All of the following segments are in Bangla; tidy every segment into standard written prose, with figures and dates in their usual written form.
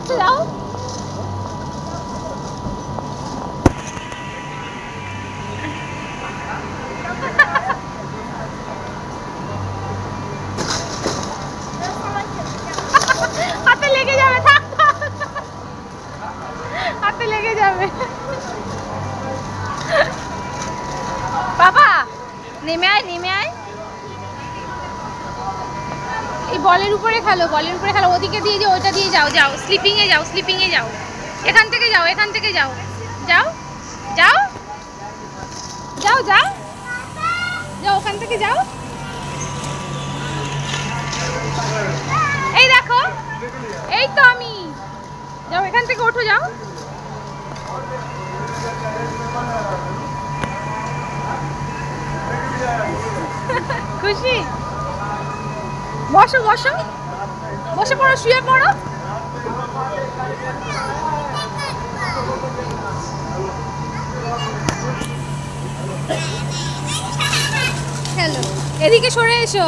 উঠতে যাও। হাতে লেগে যাবে, থাক হাতে লেগে যাবে। বাবা নেমে আয়, নেমে আয়। এই বলের উপরে খেলো, বলের উপরে খেলো। ওদিকে দিয়ে যাও, ওইটা দিয়ে যাও। যাও স্লিপিং এ যাও, স্লিপিং এ যাও। এখান থেকে যাও, এখান থেকে যাও। যাও যাও যাও যাও যাও, ওখান থেকে যাও। এই দেখো, এই তো আমি। যাও এখান থেকে ওঠো, যাও। খুশি? বসো বসো, বসে পড়ো, শুয়ে পড়ো। হ্যালো, এদিকে সরে এসো।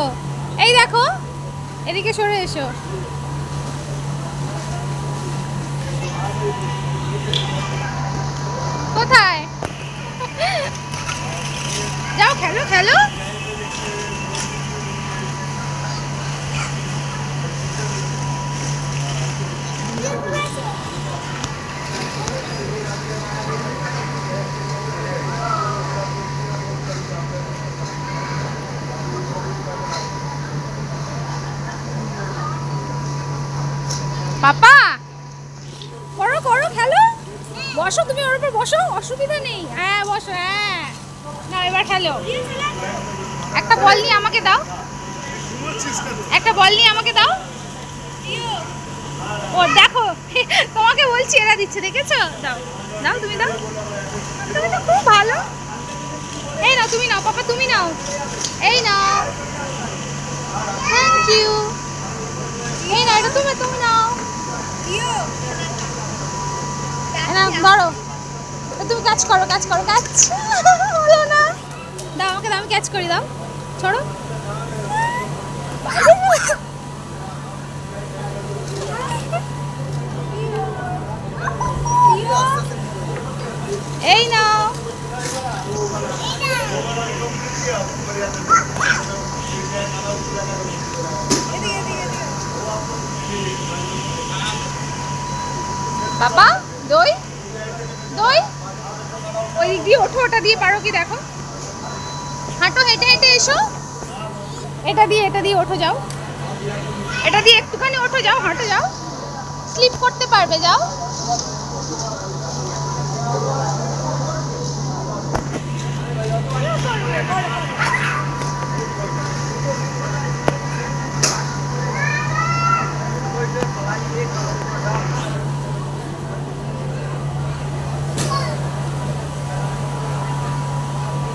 এই দেখো, এদিকে সরে এসো। কোথায়? যাও খেলো, খেলো। পাপা করো, করো, খেলো। বসো, তুমি ওর উপর বসো, অসুবিধা নেই। হ্যাঁ বসো, হ্যাঁ। না এবার খেলো। একটা বল নিয়ে আমাকে দাও, একটা বল নিয়ে আমাকে দাও। ও দেখো, তোমাকে বলছি, এরা দিচ্ছে, দেখেছো? দাও দাও, তুমি দাও, তুমি তো খুব ভালো। এই নাও, তুমি নাও পাপা, তুমি নাও। এই নাও, থ্যাংক ইউ। এই নাও, এটা তুমি, তুমি নাও। ধরো, তুমি কাজ করো, কাজ করো, কাজ হলো না। দাও আমাকে, দাও, আমি ক্যাচ করি, দাও, ছড়ো। এই নাও। বাবা দই, দই। ওই দিক দিয়ে ওঠো, ওটা দিয়ে পারো কি দেখো। হাঁটো, হেঁটে হেঁটে এসো। এটা দিয়ে, এটা দিয়ে ওঠো, যাও। এটা দিয়ে একটুখানি ওঠো, যাও, হাঁটো, যাও। স্লিপ করতে পারবে, যাও।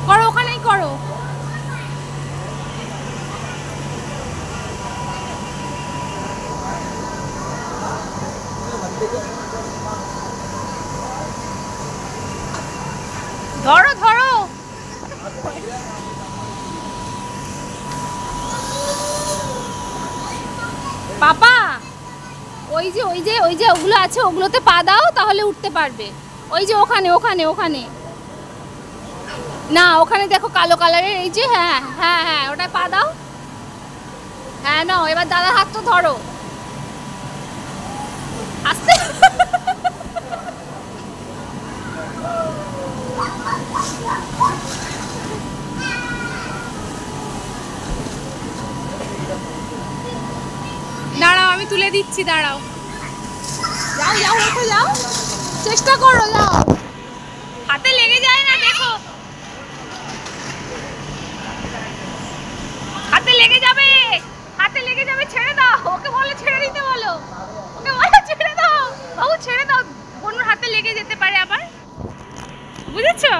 করো, ওখানেই করো। ধরো, ধরো। পাপা ওই যে, ওই যে, ওই যে ওগুলো আছে, ওগুলোতে পা দাও, তাহলে উঠতে পারবে। ওই যে ওখানে, ওখানে, ওখানে না, ওখানে দেখো কালো কালারের, এই যে, হ্যাঁ হ্যাঁ হ্যাঁ, ওটায় পা দাও। হ্যাঁ নাও, এবার দাদার হাতটা ধরো, আস্তে। দাঁড়াও, আমি তুলে দিচ্ছি, দাঁড়াও। যাও যাও, উঠে যাও, চেষ্টা করো, যাও। হাতে লেগে যায় না, দেখো হাতে লেগে যাবে, হাতে লেগে যাবে, ছেড়ে দাও। ওকে বলো ছেড়ে দিতে, বলো, ওকে বলো ছেড়ে দাও। বাবু ছেড়ে দাও, বনুর হাতে লেগে যেতে পারে আবার, বুঝেছো?